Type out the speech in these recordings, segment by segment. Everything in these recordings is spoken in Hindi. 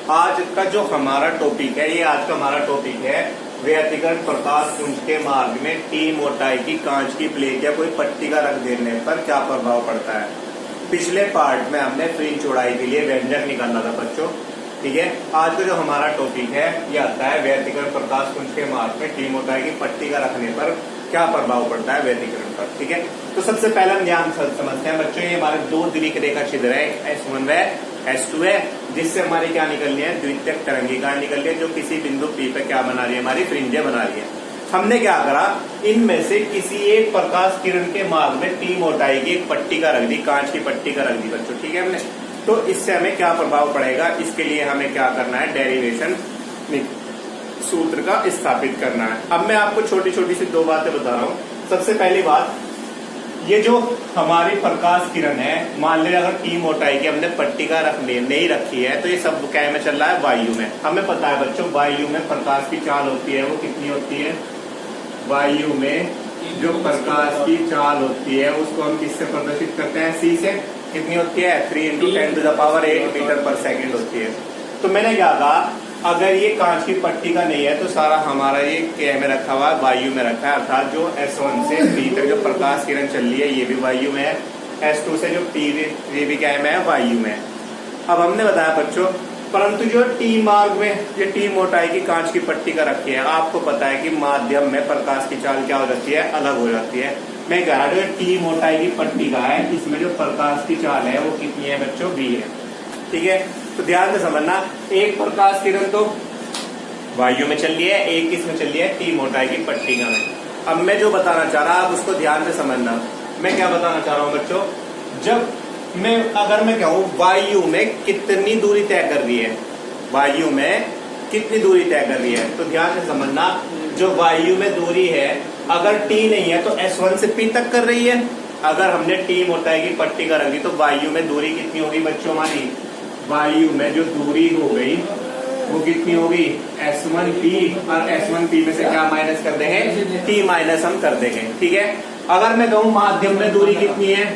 आज का जो हमारा टॉपिक है, ये आज का हमारा टॉपिक है व्यतिकरण प्रकाश पुंज के मार्ग में टी मोटाई की कांच की प्लेट या कोई पट्टी का रख देने पर क्या प्रभाव पड़ता है। पिछले पार्ट में हमने फ्रिंज चौड़ाई के लिए व्यंजक निकाला था बच्चों, ठीक है। आज का जो हमारा टॉपिक है ये आता है व्यतिकरण प्रकाश पुंज के मार्ग में टी मोटाई की पट्टी का रखने पर क्या प्रभाव पड़ता है व्यतिकरण पर, ठीक है। तो सबसे पहले हम ध्यान समझते हैं बच्चों, ये हमारे दो द्विक रेखा छिद्र है, S1 है S2 है, जिससे हमारी क्या निकलनी है, द्वितीयक तरंगिका निकलनी है, जो किसी बिंदु P पे क्या बना रही है, हमारी फ्रिंजें बना रही है। हमने क्या करा, इनमें से किसी एक प्रकाश किरण के मार्ग में टी मोटाई की एक पट्टी का रख दी, कांच की पट्टी का रख दी बच्चों, ठीक है हमने। तो इससे हमें क्या प्रभाव पड़ेगा, इसके लिए हमें क्या करना है, डेरिवेशन सूत्र का स्थापित करना है। अब मैं आपको छोटी छोटी सी दो बातें बता रहा हूं। सबसे पहली बात, ये जो हमारी प्रकाश किरण है, मान लीजिए अगर टी मोटाई की हमने पट्टी का नहीं रखी है, तो ये सब क्या में चल रहा है, वायु में। हमें पता है बच्चों, वायु में प्रकाश की चाल होती है वो कितनी होती है, वायु में जो प्रकाश की चाल होती है उसको हम किससे प्रदर्शित करते हैं, C से। कितनी होती है, 3 × 10⁸ मीटर पर सेकेंड होती है। तो मैंने क्या कहा, अगर ये कांच की पट्टी का नहीं है तो सारा हमारा ये क्या में रखा हुआ है, वायु में रखा है। अर्थात जो S1 से P तक जो प्रकाश किरण चल रही है ये भी वायु में है, S2 से जो P भी क्या में है, वायु में है। अब हमने बताया बच्चों, परंतु जो टी मार्ग में ये टी मोटाई की कांच की पट्टी का रखी है, आपको पता है कि माध्यम में प्रकाश की चाल क्या हो जाती है, अलग हो जाती है। मैं कह रहा हूं टी मोटाई की पट्टी का है, इसमें जो प्रकाश की चाल है वो कितनी है बच्चों, V है, ठीक है। तो ध्यान से समझना, एक प्रकाश किरण तो वायु में चल रही है, एक किसमें चल रही है, टी मोटाई की पट्टी का में। अब मैं जो बताना चाह रहा, आप उसको ध्यान से समझना। मैं क्या बताना चाह रहा हूं बच्चों, जब अगर मैं कहूं वायु में कितनी दूरी तय कर रही है, वायु में कितनी दूरी तय कर रही है, तो ध्यान से समझना, जो वायु में दूरी है अगर टी नहीं है तो S1 से P तक कर रही है। अगर हमने टी मोटाई की पट्टी का रख दी तो वायु में दूरी कितनी होगी बच्चों, हमारी वायु में जो दूरी हो गई वो कितनी होगी, S1P, और S1P में से क्या माइनस कर देंगे, T माइनस हम कर देंगे, ठीक है। अगर मैं कहूं माध्यम में दूरी कितनी है,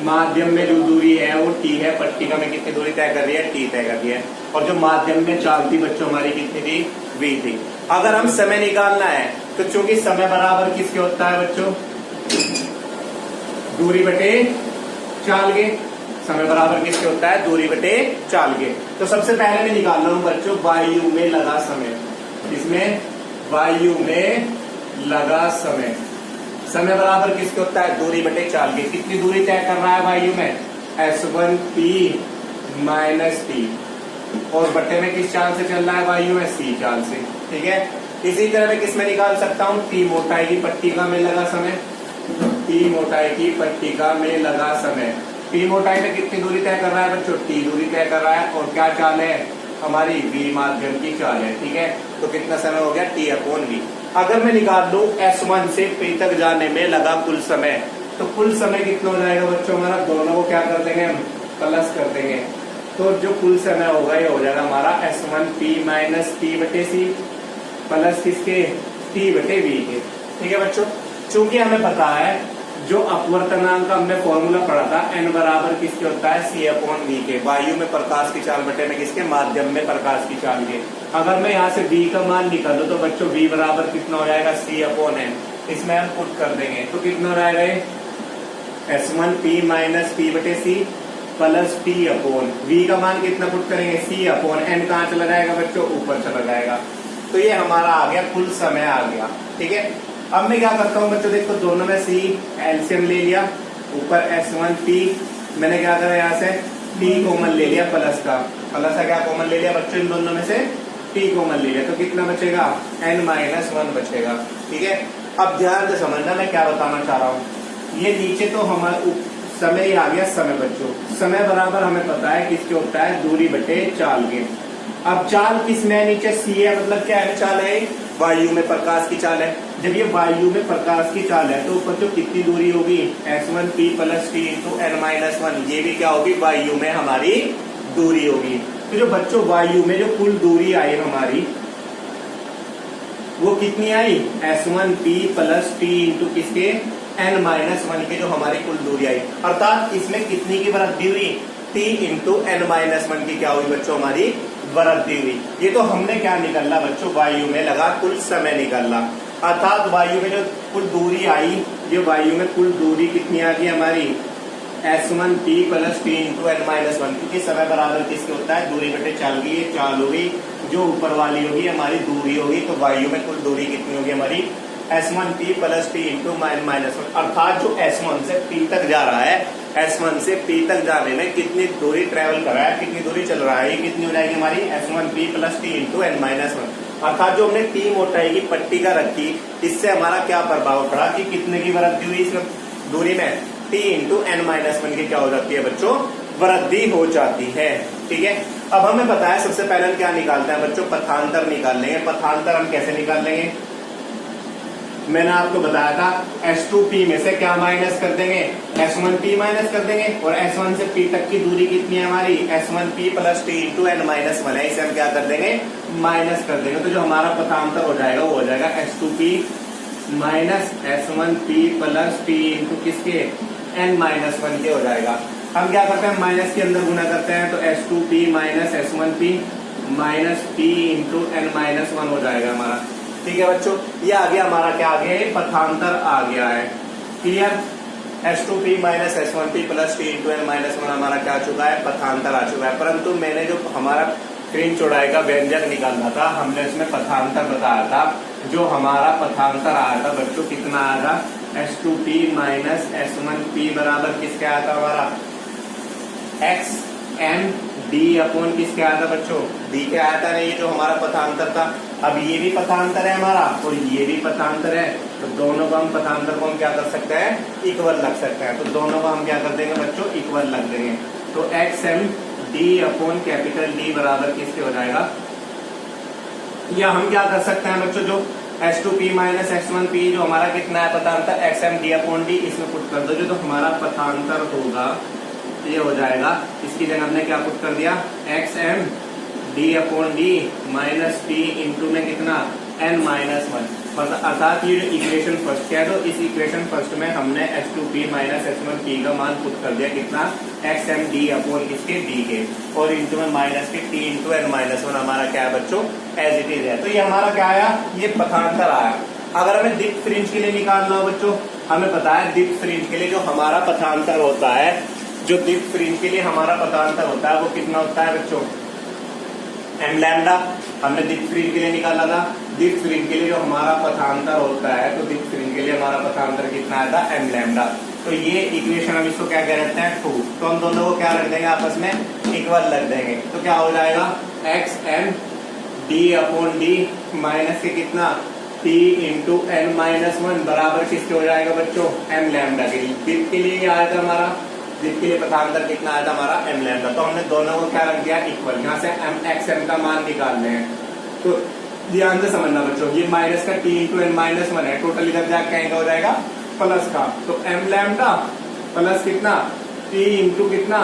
माध्यम में जो दूरी है वो T है, पट्टी का में कितनी दूरी तय कर रही है, T तय कर रही है। और जो माध्यम में चाल थी बच्चों हमारी कितनी थी, V थी। अगर हम समय निकालना है तो चूंकि समय बराबर किसके होता है बच्चों, दूरी बटे चाल के। समय बराबर किसके होता है, दूरी बटे चाल के। तो सबसे पहले मैं निकाल रहा हूं बच्चों वायु में लगा समय, इसमें वायु में लगा समय, समय बराबर किसके होता है, दूरी बटे चाल के। कितनी दूरी तय कर रहा है वायु में, S1P माइनस T, और बटे में किस चाल से चल रहा है वायु में, C चाल से, ठीक है। इसी तरह मैं किस में निकाल सकता हूँ, टी मोटाई की पट्टी का में लगा समय, टी मोटाई की पट्टी का में लगा समय। टी मोटाई में कितनी दूरी तय कर रहा है बच्चों, T दूरी तय कर रहा है, और क्या चाल है हमारी, V माध्यम की चाल है, ठीक है। तो कितना समय हो गया, T/V। अगर मैं निकाल दूं S1 से P तक जाने में लगा कुल समय, तो कुल समय कितना हो जाएगा बच्चों हमारा, दोनों को क्या कर देंगे हम, प्लस कर देंगे। तो जो कुल समय होगा ये हो जाएगा हमारा S1P माइनस T बटे C प्लस किसके, T बटे V के, ठीक है बच्चों। चूंकि हमें पता है जो अपवर्तनांक का हमने फॉर्मूला पढ़ा था, n बराबर किसके होता है, C/V के, वायु में प्रकाश की चाल बटे में किसके, माध्यम में प्रकाश की चाल के। अगर मैं यहाँ से V का मान निकालूं तो बच्चों V बराबर कितना हो जाएगा, C/N, इसमें हम पुट कर देंगे तो कितना हो जाएगा, S1P माइनस P बटे C प्लस T/V का मान कितना पुट करेंगे, C/N। कहाँ चला जाएगा बच्चों, ऊपर चला जाएगा। तो ये हमारा आ गया, कुल समय आ गया, ठीक है। अब मैं क्या करता हूँ बच्चों, देखो दोनों में C एलसीएम ले लिया, ऊपर S1P, मैंने क्या करा यहाँ से T कॉमन ले लिया, प्लस का क्या कॉमन ले लिया बच्चों, इन दोनों में से T कॉमन ले लिया, तो कितना बचेगा, N-1 बचेगा, ठीक है। अब ध्यान से समझना मैं क्या बताना चाह रहा हूँ, ये नीचे तो हमारा समय ही आ गया, समय बच्चों, समय बराबर हमें पता है किसके होता है, दूरी बटे चाल के। अब चाल किसमें है, नीचे C है, मतलब क्या है, चाल है वायु में प्रकाश की चाल है। जब ये वायु में प्रकाश की चाल है तो ऊपर जो कितनी दूरी होगी, S1P plus T into N-1, ये भी क्या होगी, वायु में हमारी दूरी होगी। तो जो बच्चों वायु में जो कुल दूरी आई हमारी वो कितनी आई, S1P प्लस T इंटू किसके, N-1 की जो हमारी कुल दूरी आई। अर्थात इसमें कितनी की वृद्धि हुई, T इंटू N-1 की क्या हुई बच्चों, हमारी वृद्धि हुई। ये तो हमने क्या निकाला बच्चों, वायु में लगा कुल समय निकाला, अर्थात वायु में जो कुल दूरी आई, ये वायु में कुल दूरी कितनी आ गई हमारी, s1p plus T into n minus one, क्योंकि समय बराबर किसके होता है, दूरी बटे चाल की, ये चाल होगी, जो ऊपर वाली होगी हमारी दूरी होगी, तो वायु में कुल दूरी कितनी होगी हमारी, s1p plus T into n minus one, अर्थात जो s1 से p तक जा रहा है, s1 से p तक जाने में कितनी दूरी ट्रेवल कर रहा है, कितनी दूरी चल रहा है, ये कितनी हो जाएगी हमारी s1p plus T into n minus one. अर्थात जो हमने टी मोटाई की पट्टी का रखी, इससे हमारा क्या प्रभाव पड़ा कि कितने की वृद्धि हुई इस दूरी में, T into n minus one की क्या हो जाती है बच्चों, वृद्धि हो जाती है। ठीक है, अब हमें पता है सबसे पहले हम क्या निकालते हैं बच्चों, पथांतर निकाल लेंगे। पथांतर हम कैसे निकाल लेंगे, मैंने आपको बताया था S2P में से क्या माइनस कर देंगे, S1P माइनस कर देंगे, और S1 से P तक की दूरी कितनी है हमारी, S1P plus T into n minus one है, इसे हम क्या कर देंगे, माइनस कर देंगे। तो जो हमारा पथांतर हो जाएगा वो हो जाएगा S2P minus S1P plus T into किसके, n माइनस वन के हो जाएगा। हम क्या करते हैं, माइनस के अंदर गुना करते हैं, तो S2P minus S1P minus T into n minus one हो जाएगा हमारा। ठीक है बच्चों, ये आ गया हमारा, क्या आ गया है, पथांतर आ गया है। Clear, S2P minus S1P plus T into n minus one हमारा क्या आ चुका है, पथांतर आ चुका है। परंतु मैंने जो हमारा फ्रीन चौड़ाई का व्यंजक निकालना था, हमने इसमें पथांतर बताया था, जो हमारा पथांतर आया था बच्चों कितना आया था, S2P माइनस S1P बराबर किसके आया था हमारा, XM D अपॉन किसके आया था बच्चों, D के आया था। नहीं, ये जो हमारा पथांतर था, अब ये भी पथांतर है हमारा और ये भी पथांतर है, तो दोनों को हम पथांतर को हम क्या कर सकते हैं, इक्वल रख सकते हैं। तो दोनों को हम क्या कर देंगे बच्चों, इक्वल रख देंगे। तो XM D upon capital D बराबर किसके हो जाएगा, या हम क्या कर सकते हैं बच्चों, जो S2P माइनस S1P जो हमारा कितना है पथांतर, XM D अपॉन D, इसमें पुट कर दो, जो तो हमारा पथांतर होगा ये हो जाएगा, इसकी जगह हमने क्या पुट कर दिया, XM D upon D minus T into में कितना, n माइनस वन। अर्थात ये जो इक्वेशन फर्स्ट है, तो इस इक्वेशन फर्स्ट में हमने S2P माइनस S1P का मान पुट कर दिया कितना, XM D अपॉन किसके, D के, और इंटू में माइनस के T into n minus one हमारा क्या है बच्चों, एज इट इज है। तो ये हमारा क्या आया, ये पथांतर आया। अगर हमें दीप्त फ्रिंज के लिए निकालना हो बच्चों, हमें पता है दीप्त फ्रिंज के लिए जो हमारा पथांतर होता है, जो दीप्त फ्रिंज के लिए हमारा पथांतर होता है वो कितना होता है बच्चों, m लैम्डा। हमने दीप्त फ्रिंज के लिए निकाला था, दीप्त फ्रिंज के लिए जो हमारा पथांतर होता है, तो दीप्त फ्रिंज के लिए हमारा पथांतर कितना आया था, m लैम्डा। तो ये इक्वेशन हम इसको क्या कह रखते हैं, 2। तो हम दोनों को क्या रख देंगे, आपस में इक्वल रख देंगे। तो क्या हो जाएगा, XM D upon D minus के कितना, T into n minus one बराबर किसके हो जाएगा बच्चों, m लैम्डा के लिए। दीप्त के लिए आया था हमारा, दीप्त के लिए पथांतर कितना आया था हमारा, m लैम्डा। तो हमने दोनों को क्या रख दिया, इक्वल। यहाँ से XM का मान निकालने हैं, तो ध्यान से समझना बच्चों, ये माइनस का T into n minus one है, टोटल इधर जाकर कहीं का हो जाएगा, प्लस का। तो m लैम्डा प्लस कितना, T इंटू कितना,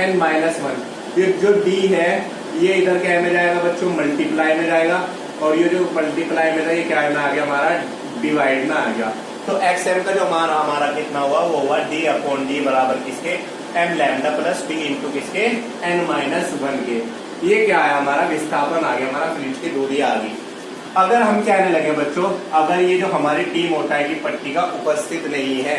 n माइनस वन। ये जो D है ये इधर क्या में जाएगा बच्चों, मल्टीप्लाई में जाएगा, और ये जो मल्टीप्लाई में था ये क्या में आ गया हमारा, डिवाइड में आ गया। तो XM का जो मान हमारा कितना हुआ, वो हुआ D अपॉन D बराबर किसके, m lambda plus T into किसके, n माइनस वन के। ये क्या है हमारा, विस्थापन आ गया, हमारा फ्रिंज की दूरी आ गई। अगर हम कहने लगे बच्चों, अगर ये जो हमारी टी मोटाई की पट्टी का उपस्थित नहीं है,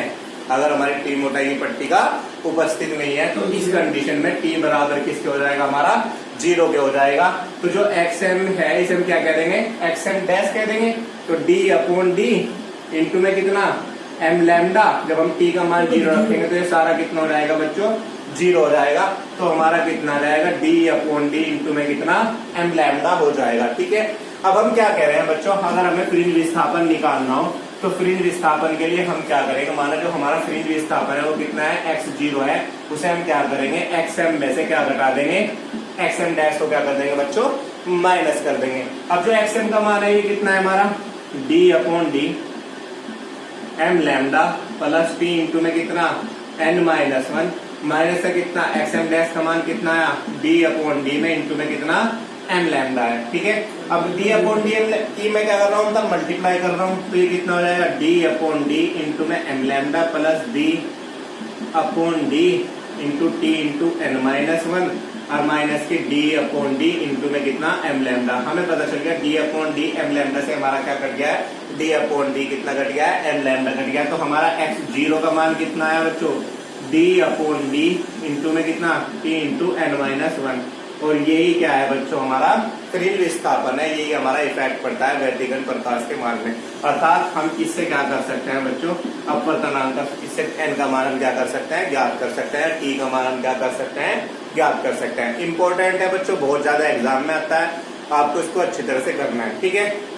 अगर हमारी टी मोटाई की पट्टी का उपस्थित नहीं है, तो इस कंडीशन में टी बराबर किसके हो जाएगा हमारा, 0 के हो जाएगा। तो जो XM है इसे हम क्या कह देंगे, XM डैश कह देंगे। तो D अपॉन D इंटू में कितना, m लैम्डा। जब हम t का मान 0 रखेंगे तो ये सारा कितना हो जाएगा बच्चों, 0 हो जाएगा। तो हमारा कितना जाएगा, D अपॉन D इंटू में कितना, m लैम्डा हो जाएगा। ठीक है, अब हम क्या कह रहे हैं बच्चों, अगर हमें फ्रिंज विस्थापन निकालना हो, तो फ्रिंज विस्थापन के लिए हम क्या करेंगे, माना जो हमारा फ्रिंज विस्थापन है वो कितना है, x0 है, उसे हम क्या करेंगे, XM में से क्या घटा देंगे, XM डैश को क्या कर देंगे बच्चों, माइनस कर देंगे। अब जो XM का मान है ये कितना है हमारा, D upon D m lambda plus T into में कितना, n माइनस वन, माइनस से कितना, XM डैश का मान कितना है, D अपॉन D में इंटू में कितना, m लैम्डा है। ठीक है, अब D अपॉन D की मैं क्या कर रहा हूँ, तब मल्टीप्लाई कर रहा हूँ, तो ये कितना हो जाएगा, D अपॉन D इंटू में m lambda plus D upon D into T into N minus one और माइनस की डी अपॉन डी इंटू में कितना एम लैम्डा। हमें पता चल गया D upon D M lambda से हमारा क्या कट गया है, डी अपॉन डी कितना कट गया है, एम लैम्डा कट गया। तो हमारा एक्स जीरो का मान कितना है बच्चों, डी अपॉन डी इंटू में कितना T into N minus one. और यही क्या है बच्चों, हमारा फ्रिल विस्थापन है, यही हमारा इफेक्ट पड़ता है व्यतिकरण प्रकाश के मार्ग में। अर्थात हम इससे क्या कर सकते हैं बच्चों, अपवर्तनांक का, इससे एन का मान हम क्या कर सकते हैं, ज्ञात कर सकते हैं, टी का मान हम क्या कर सकते हैं, ज्ञात कर सकते हैं। इंपॉर्टेंट है बच्चों, बहुत ज्यादा एग्जाम में आता है, आपको इसको अच्छी तरह से करना है, ठीक है।